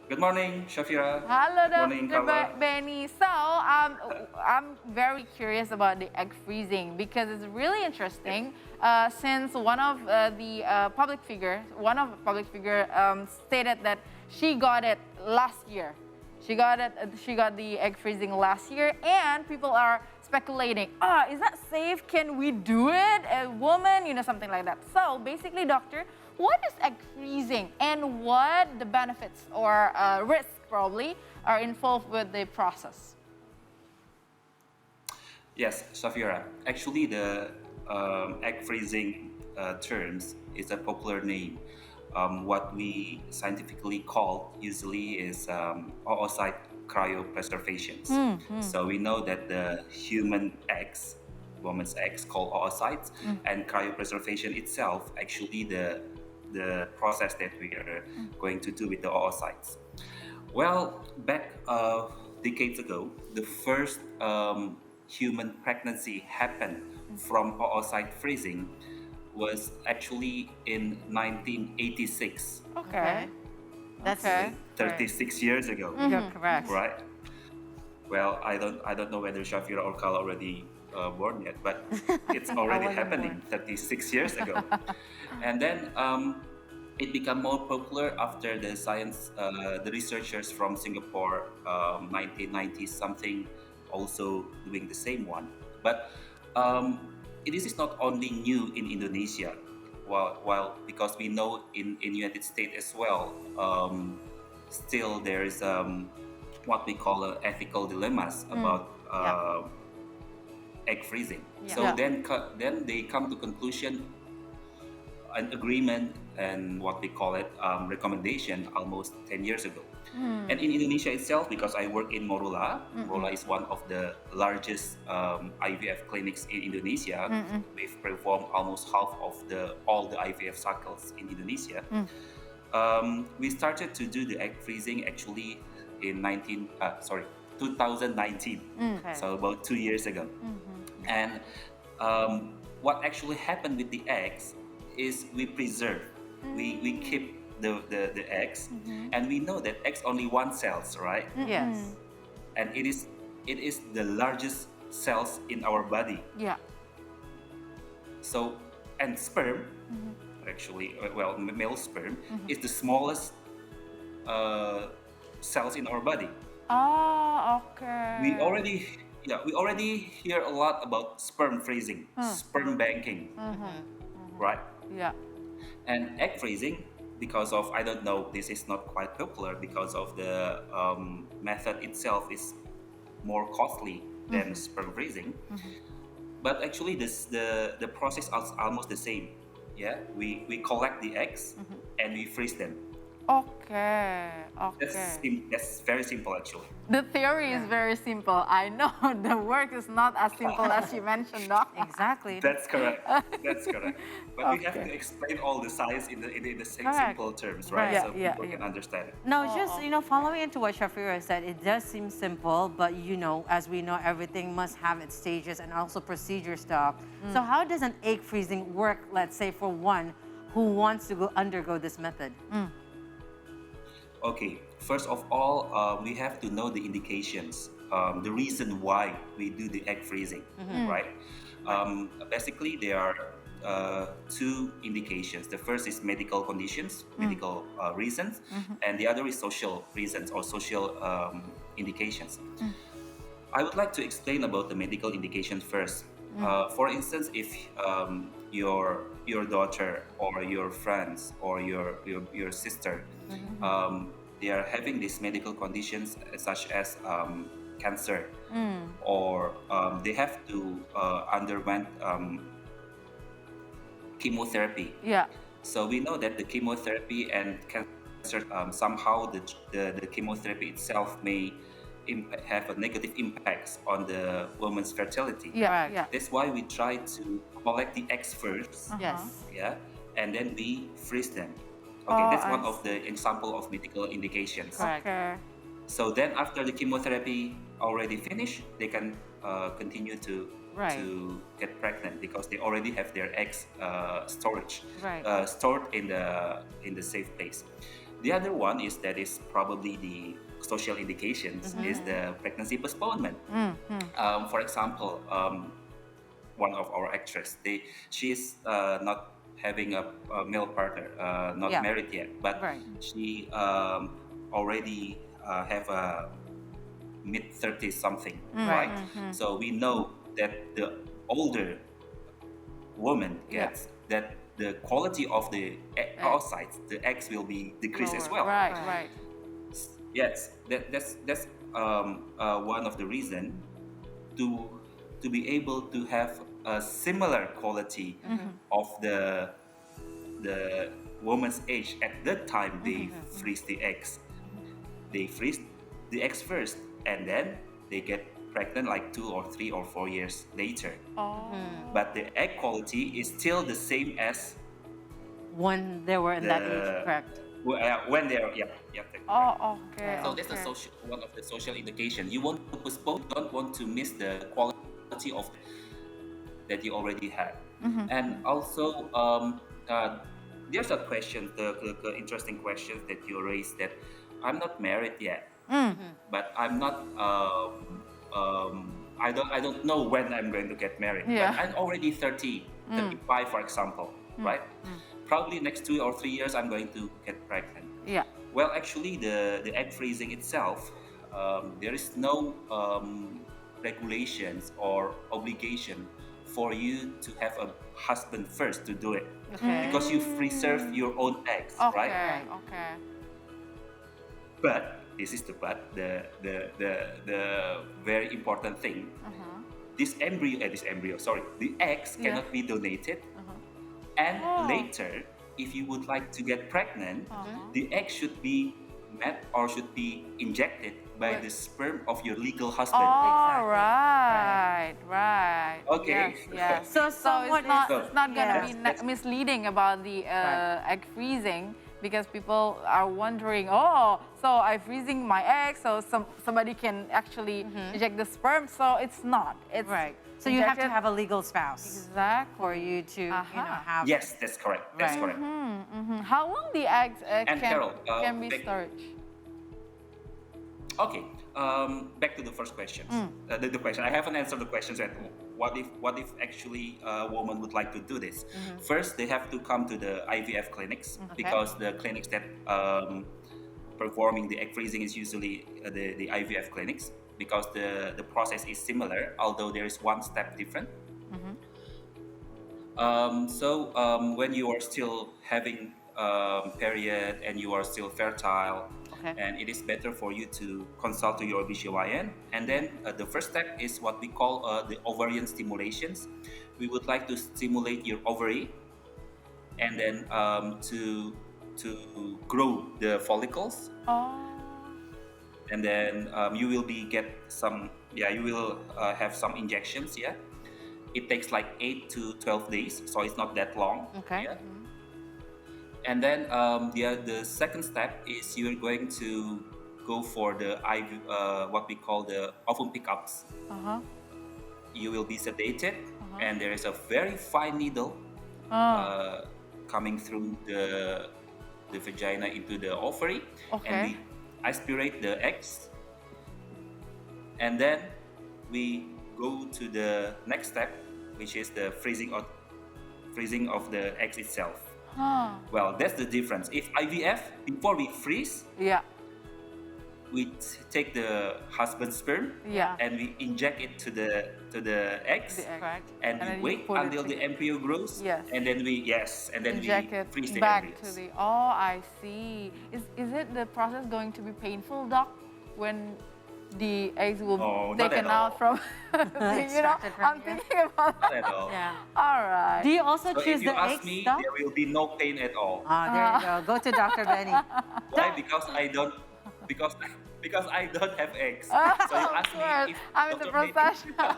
Good morning, Shafira. Hello, Morning, Dr. Carla. Benny. I'm very curious about the egg freezing because it's really interesting. Since one of the public figure stated that she got it last year. She got the egg freezing last year, and people are speculating. Is that safe? Can we do it? A woman, something like that. So basically, doctor, what is egg freezing and what the benefits or risks probably are involved with the process? Yes, Shafira. Actually, the egg freezing terms is a popular name. What we scientifically call usually is oocyte cryopreservations. So we know that the human eggs, woman's eggs, called oocytes, and cryopreservation itself actually the process that we are going to do with the oocytes. Well, back decades ago, the first human pregnancy happened from oocyte freezing was actually in 1986, Okay. That's Okay. 36 years ago, You're correct. right? Well, I don't know whether Shafira or Kala already born yet, but it's already wasn't happening born. 36 years ago. And then it became more popular after the researchers from Singapore, 1990 something, also doing the same one. But um, this is not only new in Indonesia, while because we know in United States as well, still there is what we call ethical dilemmas about egg freezing. Yeah. So Yeah. then they come to conclusion, an agreement and what we call it recommendation almost 10 years ago. And in Indonesia itself, because I work in Morula, Morula is one of the largest IVF clinics in Indonesia. We've performed almost half of all the IVF cycles in Indonesia. We started to do the egg freezing actually in 2019, Okay. so about 2 years ago. And what actually happened with the eggs is we preserve, we keep the eggs, and we know that eggs only one cells, right? Yes. And it is the largest cells in our body. Yeah. So, and sperm, actually, well, male sperm is the smallest cells in our body. Oh, okay. We already hear a lot about sperm freezing, sperm banking, right? Yeah. And egg freezing, because of, I don't know, this is not quite popular because of the method itself is more costly than sperm freezing. But actually, the process is almost the same. Yeah, we collect the eggs and we freeze them. Okay. That's Okay. that's very simple actually. The theory is very simple. I know the work is not as simple as you mentioned, Doc. Exactly. That's correct. That's correct. But we have Okay. to explain all the science in the same Correct. simple terms, Right. right? Yeah, So yeah, people can yeah. understand it. No, just following into what Shafira said, it does seem simple, but as we know, everything must have its stages and also procedure stuff. So how does an egg freezing work? Let's say for one who wants to undergo this method. Okay, first of all, we have to know the indications, the reason why we do the egg freezing, right? Basically, there are two indications. The first is medical conditions, medical reasons, and the other is social reasons or social indications. I would like to explain about the medical indication first. For instance, if your daughter or your friends or your sister, they are having these medical conditions such as cancer, or they have to underwent chemotherapy. Yeah. So we know that the chemotherapy and cancer, somehow the chemotherapy itself may have a negative impacts on the woman's fertility. Yeah. Correct. Yeah. That's why we try to collect the eggs first, Yes. yeah, and then we freeze them. Okay, Oh, that's I one of the example of medical indications. Correct. Okay. So then, after the chemotherapy already finished, they can continue to Right. to get pregnant because they already have their eggs Right. stored in the safe place. The other one is that is probably the social indications is the pregnancy postponement. For example, one of our actress, she's not having a male partner, not Yeah. married yet, but Right. she already have a mid 30s something, right? So we know that the older woman Yeah. gets, that the quality of the oocytes, the eggs will be decreased as well. Right, Right. right. Yes, that's one of the reason to be able to have a similar quality of the woman's age at that time. They freeze the eggs. They freeze the eggs first, and then they get pregnant like 2 or 3 or 4 years later. Oh. But the egg quality is still the same as When they were in that age, the correct? when they're correct. Oh, okay. So that's okay. one of the social indication. You want to postpone, don't want to miss the quality of that you already had. And also, there's a question, the interesting questions that you raised, that I'm not married yet, but I'm not. I don't know when I'm going to get married. Yeah. But I'm already 30, 35, for example, right? Probably next 2 or 3 years I'm going to get pregnant. Yeah. Well, actually, the egg freezing itself, there is no regulations or obligation for you to have a husband first to do it, Okay. because you preserve your own eggs, Okay. right? Okay. But this is the very important thing. This embryo, sorry, the eggs Yeah. cannot be donated, and Oh. later, if you would like to get pregnant, the egg should be met or should be injected by the sperm of your legal husband. All Exactly. right, right. Okay. Yes, yes. So So somewhat it's not, is- it's not gonna yes. be misleading about the egg freezing, because people are wondering, oh, so I'm freezing my egg, so somebody can actually inject the sperm. So it's not. It's Right. So you have to injected- have a legal spouse exactly. for you to, have. Yes, that's correct. That's Right. correct. How long the eggs And Carol, can be back- stored? Okay. Back to the first question. The question I haven't answered the questions yet. What if actually a woman would like to do this? First, they have to come to the IVF clinics, because the clinics that performing the egg freezing is usually the IVF clinics, because the process is similar, although there is one step different. When you are still having period and you are still fertile, Okay. and it is better for you to consult to your OBGYN. And then the first step is what we call the ovarian stimulations. We would like to stimulate your ovary, and then to grow the follicles, Oh. and then you will you will have some injections. Yeah, it takes like 8 to 12 days, so it's not that long. Okay. Yeah? And then the second step is you're going to go for the what we call the ovum pickups. You will be sedated, and there is a very fine needle coming through the vagina into the ovary, Okay. and we aspirate the eggs, and then we go to the next step, which is the freezing of the eggs itself. Well, that's the difference. If IVF, before we freeze, Yeah. we take the husband's sperm, Yeah. and we inject it to the eggs, The egg. Correct. and And then we you wait put it until the together. embryo grows. Yes. And then we Inject it freeze the back embryos. to the. Oh, I see. Is it the process going to be painful, doc, when the eggs will No, be not taken at all. out from? Extracted from I'm you. thinking about Not that. at all. Yeah. All right. Do you also So choose if you the ask eggs, me, Doc? there will be no pain at all. There you go. Go to Dr. Benny. Why? Because I don't have eggs. Oh, So you of ask course. me if I'm in the Dr. Benny- professional,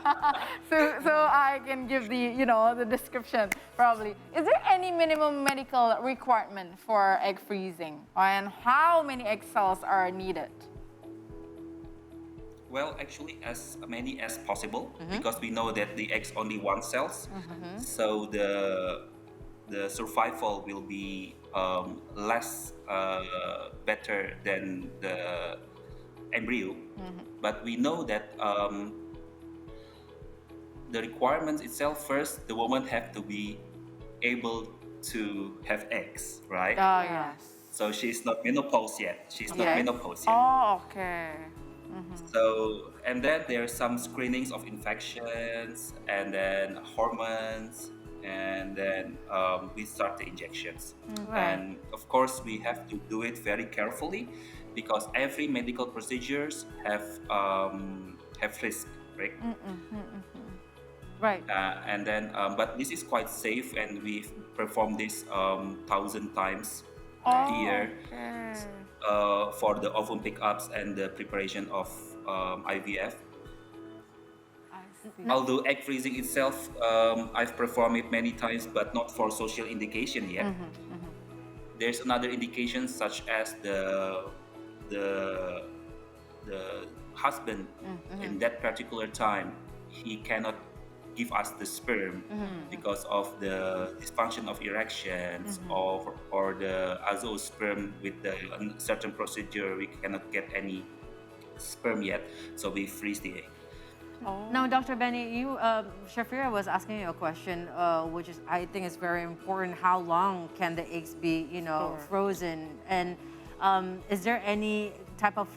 so I can give the description probably. Is there any minimum medical requirement for egg freezing, and how many egg cells are needed? Well, actually, as many as possible, because we know that the eggs only one cells, so the survival will be less better than the embryo, but we know that the requirements itself first, the woman have to be able to have eggs, right? Oh, Yeah. yes. So she's not menopause yet. She's not Yes. menopause yet. Oh, okay. So, and then there are some screenings of infections, and then hormones, and then we start the injections. Right. And of course, we have to do it very carefully because every medical procedures have risk, right? Right. And then, but this is quite safe, and we've performed this 1,000 times a year. Okay. For the ovum pickups and the preparation of IVF. I see. Although egg freezing itself, I've performed it many times, but not for social indication yet. There's another indication such as the husband in that particular time, he cannot give us the sperm because of the dysfunction of erections or the azoosperm with the certain procedure, we cannot get any sperm yet, so we freeze the egg. Now, Dr. Benny, Shafira was asking you a question, which is, I think is very important. How long can the eggs be, Sure. frozen? And is there any type of,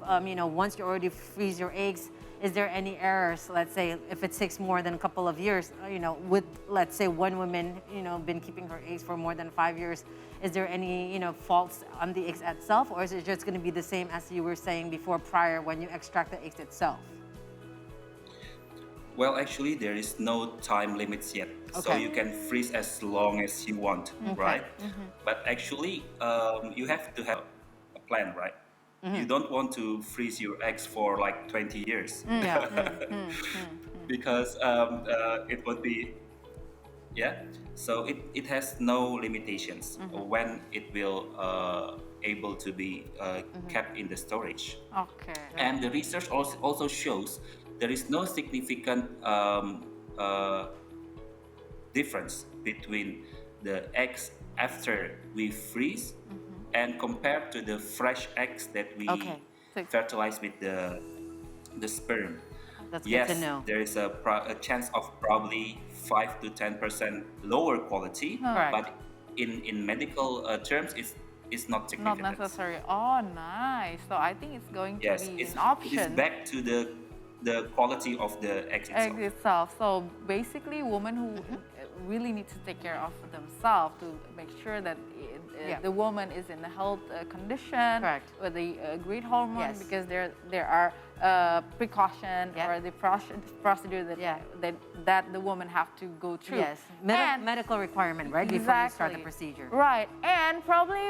once you already freeze your eggs, is there any errors? Let's say if it takes more than a couple of years, with, let's say, one woman, been keeping her eggs for more than 5 years, is there any, faults on the eggs itself, or is it just going to be the same as you were saying before prior when you extract the eggs itself? Well, actually, there is no time limits yet, so Okay. you can freeze as long as you want, right? But actually, you have to have a plan, right? You don't want to freeze your eggs for like 20 years Yeah. because it would be, yeah. So it has no limitations when it will able to be kept in the storage. Okay. And the research also shows there is no significant difference between the eggs after we freeze and compared to the fresh eggs that we Okay. fertilize with the sperm. That's Yes, good to know. there is a chance of probably 5 to 10% lower quality, Correct. but in medical terms, it's not Not significant. necessary. Oh, nice. So I think it's going to Yes, be it's, an option. it's back to the quality of the eggs itself. Egg itself. So basically, women who really need to take care of themselves to make sure that Yeah. the woman is in a health condition Correct. with a great hormone, Yes. because there are precaution Yeah. or the procedure that, Yeah. that the woman have to go through. Yes. And- Medical requirement, right? Before you start the Exactly. procedure. Right, and probably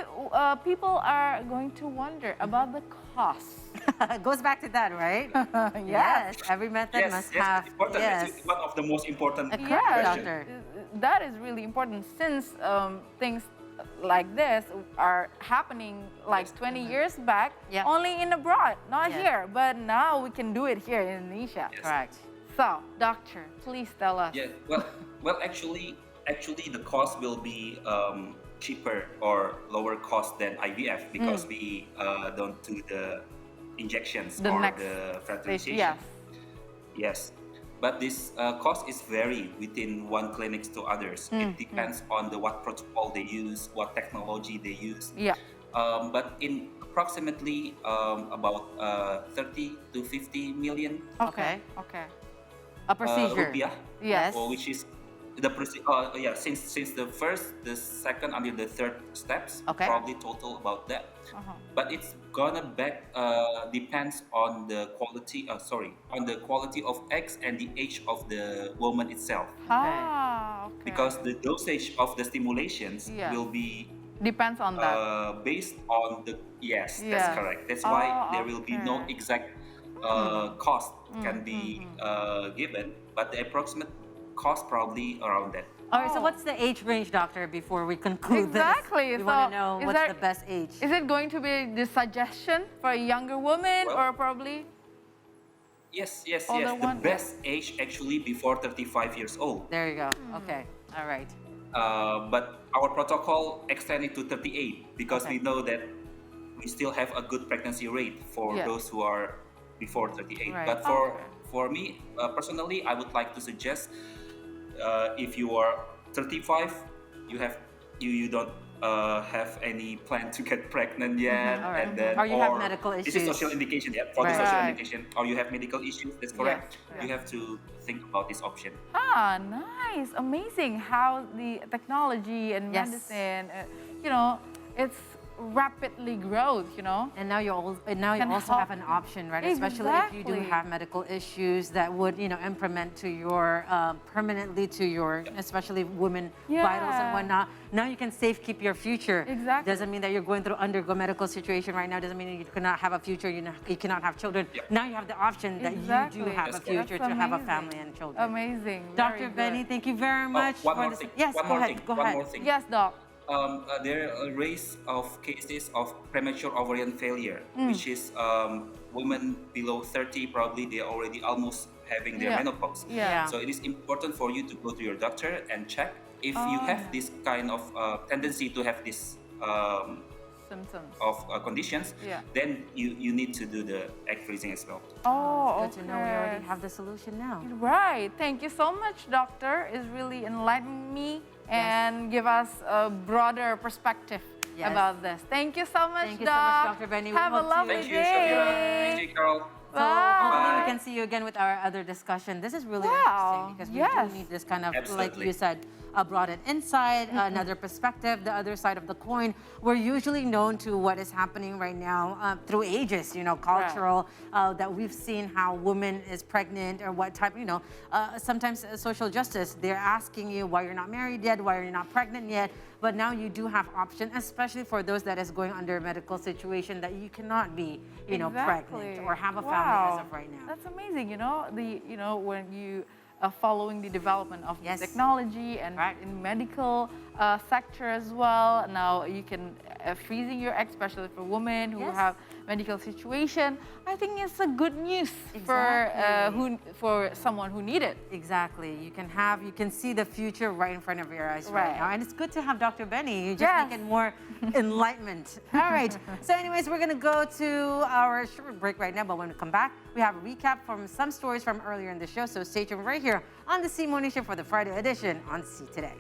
people are going to wonder about the cost. It goes back to that, right? Yes. Every method Yes, must yes, have. it's important. Yes. It's one of the most important Correct, Yes, doctor. that is really important, since things like this are happening like 20 years back, Yeah. only in abroad, not Yes. here. But now we can do it here in Indonesia. Yes. Correct. So, doctor, please tell us. Yeah, well, actually, the cost will be cheaper or lower cost than IVF because we don't do the injections The or next the stage, fertilization. yes. Yes, but this cost is vary within one clinics to others. It depends on what protocol they use, what technology they use. Yeah. But in approximately about 30 to 50 million Okay. Okay. A procedure. rupiah. Yes. Which is since the first, the second, until the third steps, Okay. probably total about that. Uh-huh. But it's gonna depends on the quality. On the quality of eggs and the age of the woman itself, Ah, okay. because the dosage of the stimulations Yes. will be Depends on that. based on the Yes. that's correct. That's why Oh, there will be no okay. exact cost can be given, but the approximate cost probably around that. All right, so Oh. what's the age range, doctor, before we conclude Exactly. this? We want to So, know is what's there- the best age. Is it going to be the suggestion for a younger woman, Well- or probably? Yes. Older The one? best age actually before 35 years old. There you go. Okay. All right. But our protocol extended to 38 because Okay. we know that we still have a good pregnancy rate for Yeah. those who are before 38. Right. But Okay. for me personally, I would like to suggest if you are 35, you don't have any plan to get pregnant yet, All right. and then Or you have medical this is social issues. indication, yeah, for the Right. social Right. indication, or you have medical issues. That's correct. Yes, You yes. have to think about this option. Ah, nice. Amazing how the technology and Yes. medicine, it's rapidly growth, And now you Can also help have an option, right? Especially if you do Exactly. have medical issues that would, implement to your permanently to your, especially women vitals and Yeah. whatnot. Now you can safe keep your future. Exactly. Doesn't mean that you're going through undergo medical situation right now. Doesn't mean you cannot have a future. You cannot have children. Yeah. Now you have the option that you do Exactly. have a That's correct. future That's to have a amazing. family and children. Amazing. Dr. Very Benny, good. thank you very much. One for more this- thing. Yes, One go more ahead. thing. Go One ahead. more thing. Yes, doc. There are a race of cases of premature ovarian failure, which is women below 30, probably they are already almost having their Yeah. menopause. Yeah. So it is important for you to go to your doctor and check if you Oh, have yeah. this kind of tendency to have this Symptoms. of conditions. Yeah. Then you need to do the egg freezing as well. Oh, Good to know we already have the solution now. Right. Thank you so much, doctor. It's really enlightened me and give us a broader perspective Yes. about this. Thank you so much, Thank you so much, doc. Dr. Benny. We Have a hope to- lovely Thank you, day. Shafira. Thank you, Carol. So hopefully Bye. we can see you again with our other discussion. This is really Wow, interesting because we yes. do need this kind of, like Absolutely. you said, a broadened insight, another perspective, the other side of the coin. We're usually known to what is happening right now through ages, cultural, that we've seen how woman is pregnant or what type, sometimes social justice, they're asking you why you're not married yet, why you're not pregnant yet. But now you do have option, especially for those that is going under a medical situation that you cannot be, pregnant or have a family as of right now. That's amazing. When you are following the development of Yes. technology and Right. in medical sector as well. Now you can freezing your egg, especially for women who Yes. have medical situation. I think it's a good news Exactly. for someone who need it. Exactly. You can see the future right in front of your eyes right, Right. now. And it's good to have Dr. Benny. You just Yes. making more enlightenment. All right. So anyways, we're going to go to our short break right now. But when we come back, we have a recap from some stories from earlier in the show. So stay tuned right here on the C Morning Show for the Friday edition on C Today.